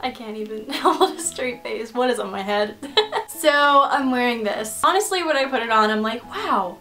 I can't even hold a straight face. What is on my head? So I'm wearing this. Honestly, when I put it on, I'm like, wow,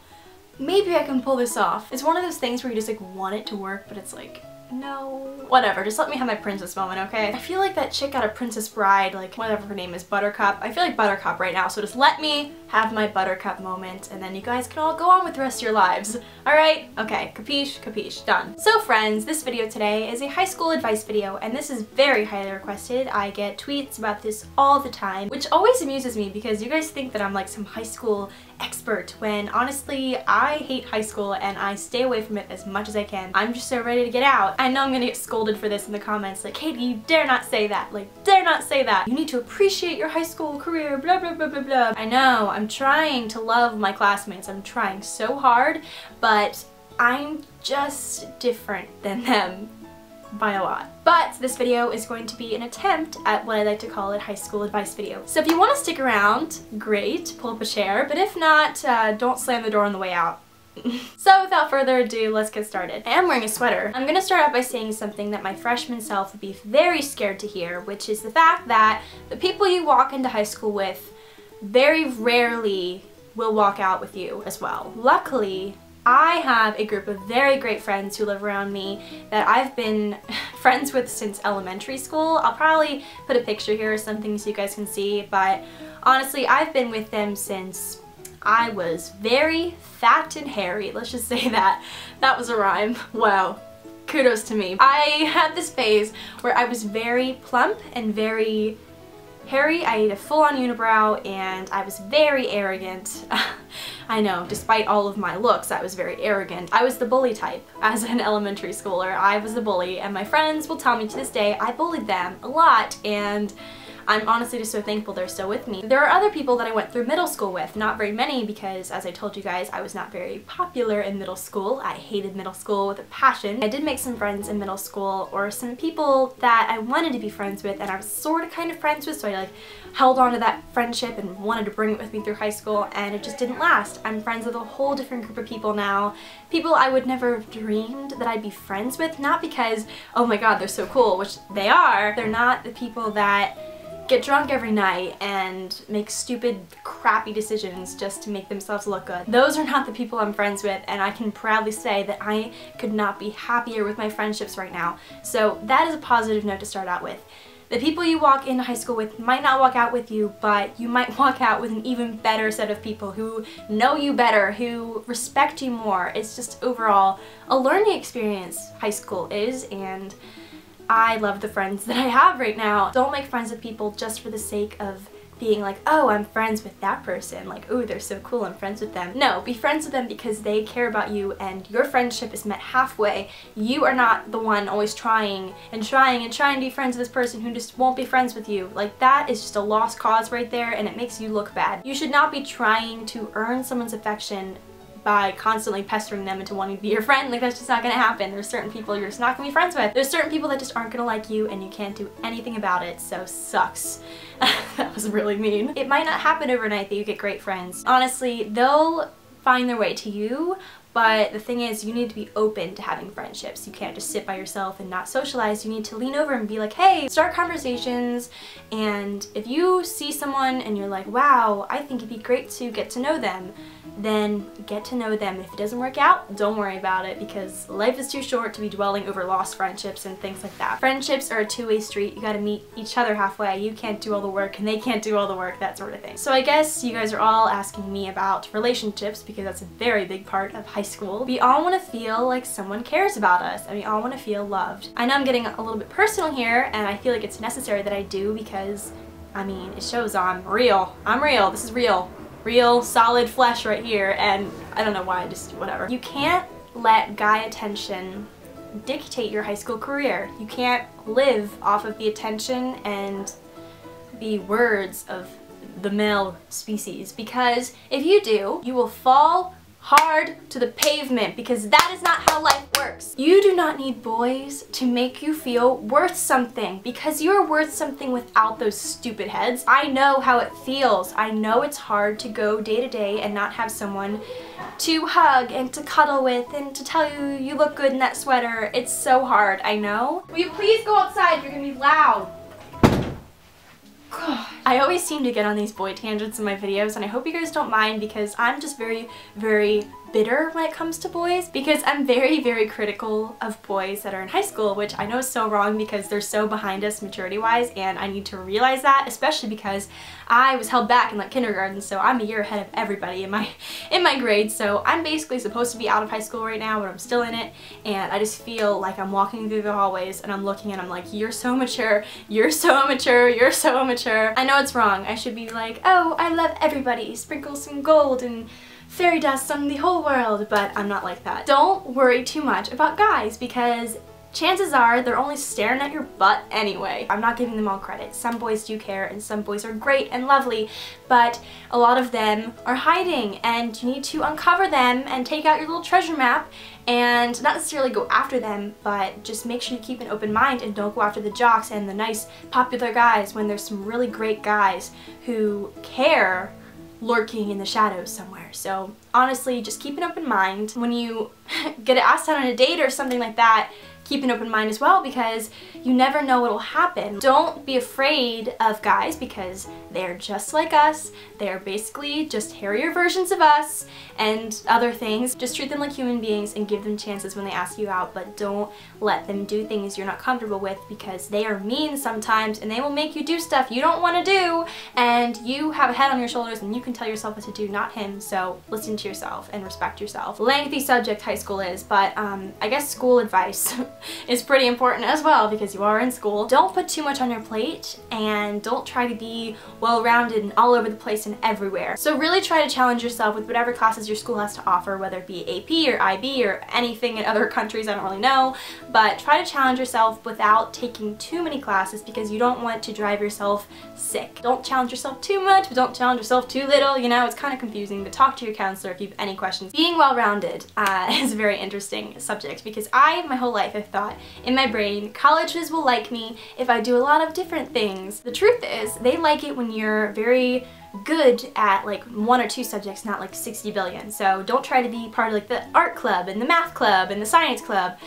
maybe I can pull this off. It's one of those things where you just like want it to work, but it's like, no. Whatever, just let me have my princess moment, okay? I feel like that chick out of Princess Bride, like whatever her name is, Buttercup. I feel like Buttercup right now, so just let me have my Buttercup moment and then you guys can all go on with the rest of your lives. Alright? Okay, capiche, capiche, done. So friends, this video today is a high school advice video and this is very highly requested. I get tweets about this all the time, which always amuses me because you guys think that I'm like some high school expert when honestly I hate high school and I stay away from it as much as I can. I'm just so ready to get out. I know I'm gonna get scolded for this in the comments, like, Katie, you dare not say that, like, dare not say that. You need to appreciate your high school career, blah blah blah blah blah. I know, I'm trying to love my classmates, I'm trying so hard, but I'm just different than them by a lot. But this video is going to be an attempt at what I like to call a high school advice video. So if you want to stick around, great, pull up a chair, but if not, don't slam the door on the way out. So without further ado, let's get started. I am wearing a sweater. I'm gonna start out by saying something that my freshman self would be very scared to hear, which is the fact that the people you walk into high school with very rarely will walk out with you as well. Luckily, I have a group of very great friends who live around me that I've been friends with since elementary school. I'll probably put a picture here or something so you guys can see, but honestly, I've been with them since I was very fat and hairy. Let's just say that. That was a rhyme. Wow. Kudos to me. I had this phase where I was very plump and very hairy. I had a full-on unibrow and I was very arrogant. I know, despite all of my looks, I was very arrogant. I was the bully type as an elementary schooler. I was the bully and my friends will tell me to this day I bullied them a lot and I'm honestly just so thankful they're still with me. There are other people that I went through middle school with, not very many because as I told you guys, I was not very popular in middle school. I hated middle school with a passion. I did make some friends in middle school or some people that I wanted to be friends with and I was sort of kind of friends with, so I like held on to that friendship and wanted to bring it with me through high school and it just didn't last. I'm friends with a whole different group of people now. People I would never have dreamed that I'd be friends with, not because, oh my god, they're so cool, which they are. They're not the people that get drunk every night and make stupid, crappy decisions just to make themselves look good. Those are not the people I'm friends with, and I can proudly say that I could not be happier with my friendships right now. So that is a positive note to start out with. The people you walk into high school with might not walk out with you, but you might walk out with an even better set of people who know you better, who respect you more. It's just overall a learning experience, high school is, and I love the friends that I have right now. Don't make friends with people just for the sake of being like, oh, I'm friends with that person. Like, oh, they're so cool, I'm friends with them. No, be friends with them because they care about you and your friendship is met halfway. You are not the one always trying to be friends with this person who just won't be friends with you. Like, that is just a lost cause right there and it makes you look bad. You should not be trying to earn someone's affection by constantly pestering them into wanting to be your friend. Like, that's just not gonna happen. There's certain people you're just not gonna be friends with. There's certain people that just aren't gonna like you and you can't do anything about it, so sucks. That was really mean. It might not happen overnight that you get great friends. Honestly, they'll find their way to you, but the thing is, you need to be open to having friendships. You can't just sit by yourself and not socialize. You need to lean over and be like, hey, start conversations, and if you see someone and you're like, wow, I think it'd be great to get to know them, then get to know them. If it doesn't work out, don't worry about it because life is too short to be dwelling over lost friendships and things like that. Friendships are a two-way street. You gotta meet each other halfway. You can't do all the work and they can't do all the work, that sort of thing. So I guess you guys are all asking me about relationships because that's a very big part of high school. We all want to feel like someone cares about us and we all want to feel loved. I know I'm getting a little bit personal here and I feel like it's necessary that I do because, I mean, it shows I'm real. I'm real. This is real. Real solid flesh right here, and I don't know why, just whatever. You can't let guy attention dictate your high school career. You can't live off of the attention and the words of the male species because if you do, you will fall hard to the pavement, because that is not how life works. You do not need boys to make you feel worth something, because you are worth something without those stupid heads. I know how it feels. I know it's hard to go day to day and not have someone to hug and to cuddle with and to tell you you look good in that sweater. It's so hard, I know. Will you please go outside if you're gonna be loud? God. I always seem to get on these boy tangents in my videos, and I hope you guys don't mind, because I'm just very, very bitter when it comes to boys, because I'm very, very critical of boys that are in high school, which I know is so wrong because they're so behind us maturity-wise, and I need to realize that, especially because I was held back in like kindergarten, so I'm a year ahead of everybody in my grade, so I'm basically supposed to be out of high school right now, but I'm still in it, and I just feel like I'm walking through the hallways and I'm looking and I'm like, you're so mature, you're so mature, you're so mature. I know it's wrong. I should be like, oh, I love everybody, sprinkle some gold and fairy dust on the whole world, but I'm not like that. Don't worry too much about guys, because chances are they're only staring at your butt anyway. I'm not giving them all credit. Some boys do care and some boys are great and lovely, but a lot of them are hiding, and you need to uncover them and take out your little treasure map and not necessarily go after them, but just make sure you keep an open mind and don't go after the jocks and the nice popular guys when there's some really great guys who care lurking in the shadows somewhere. So honestly, just keep an open mind. When you get asked out on a date or something like that, keep an open mind as well, because you never know what'll happen. Don't be afraid of guys, because they're just like us. They're basically just hairier versions of us and other things. Just treat them like human beings and give them chances when they ask you out, but don't let them do things you're not comfortable with, because they are mean sometimes and they will make you do stuff you don't want to do, and you have a head on your shoulders and you can tell yourself what to do, not him. So listen to yourself and respect yourself. Lengthy subject high school is, but I guess school advice is pretty important as well, because you are in school. Don't put too much on your plate, and don't try to be well-rounded and all over the place and everywhere. So really try to challenge yourself with whatever classes your school has to offer, whether it be AP or IB or anything in other countries, I don't really know, but try to challenge yourself without taking too many classes, because you don't want to drive yourself sick. Don't challenge yourself too much, but don't challenge yourself too little, you know, it's kind of confusing, but talk to your counselor if you have any questions. Being well-rounded is a very interesting subject, because my whole life I've thought in my brain, colleges will like me if I do a lot of different things. The truth is, they like it when you're very good at like 1 or 2 subjects, not like 60 billion. So don't try to be part of like the art club and the math club and the science club.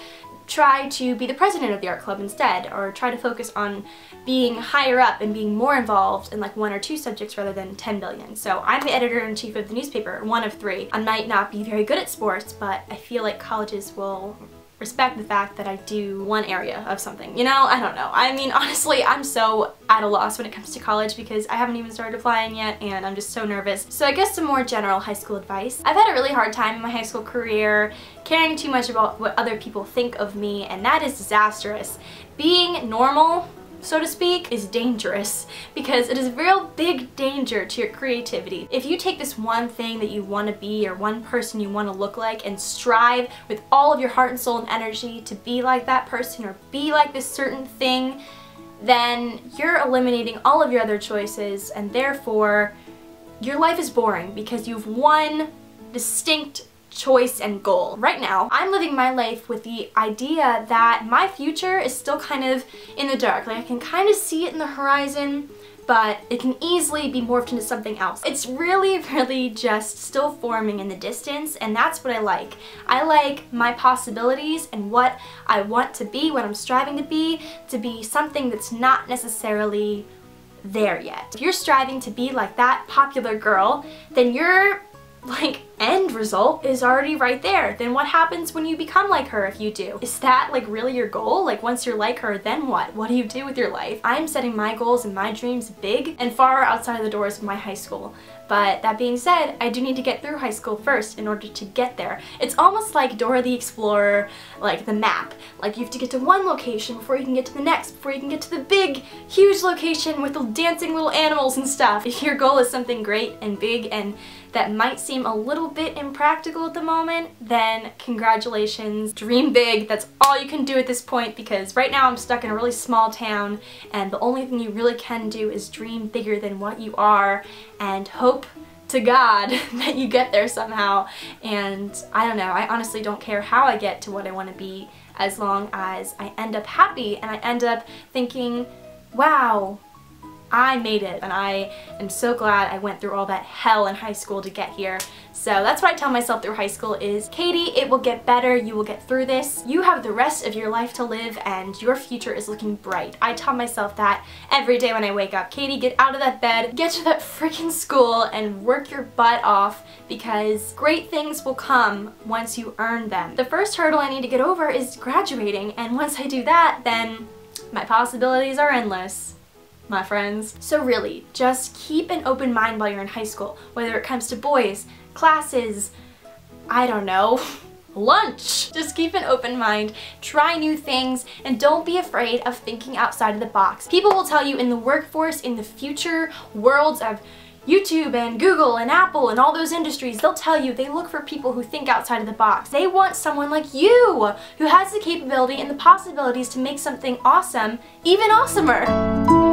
Try to be the president of the art club instead, or try to focus on being higher up and being more involved in like 1 or 2 subjects rather than 10 billion. So I'm the editor-in-chief of the newspaper, 1 of 3. I might not be very good at sports, but I feel like colleges will respect the fact that I do one area of something. You know, I don't know. I mean, honestly, I'm so at a loss when it comes to college, because I haven't even started applying yet and I'm just so nervous. So I guess some more general high school advice. I've had a really hard time in my high school career caring too much about what other people think of me, and that is disastrous. Being normal, so to speak, is dangerous, because it is a real big danger to your creativity. If you take this one thing that you want to be, or one person you want to look like, and strive with all of your heart and soul and energy to be like that person or be like this certain thing, then you're eliminating all of your other choices, and therefore your life is boring because you've one distinct choice and goal. Right now, I'm living my life with the idea that my future is still kind of in the dark. Like, I can kind of see it in the horizon, but it can easily be morphed into something else. It's really, really just still forming in the distance, and that's what I like. I like my possibilities and what I want to be, what I'm striving to be something that's not necessarily there yet. If you're striving to be like that popular girl, then you're like end result is already right there. Then what happens when you become like her if you do? Is that like really your goal? Like once you're like her, then what? What do you do with your life? I'm setting my goals and my dreams big and far outside of the doors of my high school. But that being said, I do need to get through high school first in order to get there. It's almost like Dora the Explorer, like the map. Like you have to get to one location before you can get to the next, before you can get to the big, huge location with the dancing little animals and stuff. If your goal is something great and big and that might seem a little bit impractical at the moment, then congratulations, dream big. That's all you can do at this point, because right now I'm stuck in a really small town and the only thing you really can do is dream bigger than what you are and hope to God that you get there somehow. And I don't know, I honestly don't care how I get to what I want to be, as long as I end up happy and I end up thinking, wow, I made it, and I am so glad I went through all that hell in high school to get here. So that's what I tell myself through high school is, Katie, it will get better, you will get through this, you have the rest of your life to live, and your future is looking bright. I tell myself that every day when I wake up. Katie, get out of that bed, get to that freaking school, and work your butt off, because great things will come once you earn them. The first hurdle I need to get over is graduating, and once I do that, then my possibilities are endless, my friends. So really, just keep an open mind while you're in high school, whether it comes to boys, classes, I don't know, lunch. Just keep an open mind, try new things, and don't be afraid of thinking outside of the box. People will tell you in the workforce, in the future worlds of YouTube and Google and Apple and all those industries, they'll tell you they look for people who think outside of the box. They want someone like you who has the capability and the possibilities to make something awesome even awesomer.